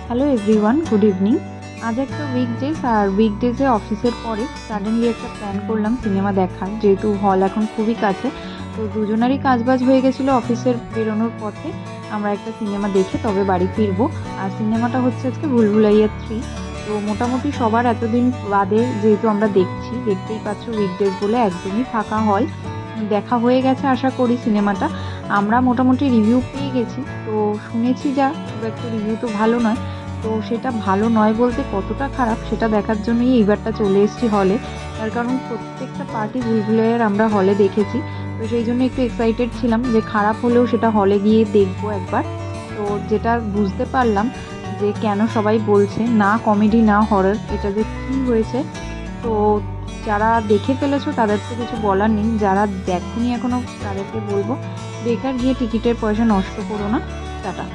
Hello everyone, good evening. আজ একটা weekdays, আর উইকডেজে অফিসের পরে সাডেনলি একটা প্ল্যান করলাম সিনেমা দেখার, যেহেতু হল এখন খুবই কাছে। তো দুজনারই কাজবাজ হয়ে গেছিলো, অফিসের বেরোনোর পথে আমরা একটা সিনেমা দেখে তবে বাড়ি ফিরবো। আর সিনেমাটা হচ্ছে আজকে ভুলভুলাইয়া 3। তো মোটামুটি সবার এতদিন বাদে যেহেতু আমরা দেখছি, দেখতেই পাচ্ছ উইকডেজ বলে একদমই ফাঁকা হল। দেখা হয়ে গেছে আশা করি সিনেমাটা। আমরা মোটামুটি রিভিউ পেয়ে গেছি, তো শুনেছি যা খুব একটা রিভিউ তো ভালো নয়। তো সেটা ভালো নয় বলতে কতটা খারাপ সেটা দেখার জন্যই এইবারটা চলে এসেছি হলে। তার কারণ প্রত্যেকটা পার্টি ভুলভুলাইয়ার আমরা হলে দেখেছি। তো সেই জন্য একটু এক্সাইটেড ছিলাম যে খারাপ হলেও সেটা হলে গিয়ে দেখবো একবার। তো যেটা বুঝতে পারলাম যে কেন সবাই বলছে না কমেডি না হরর, এটা যে কী হয়েছে। তো যারা দেখে ফেলেছো তাদের তো কিছু বলার নেই, যারা দেখোনি এখনো তাদেরকে বলবো বেকার গিয়ে টিকিটের পয়সা নষ্ট করো না। টাটা।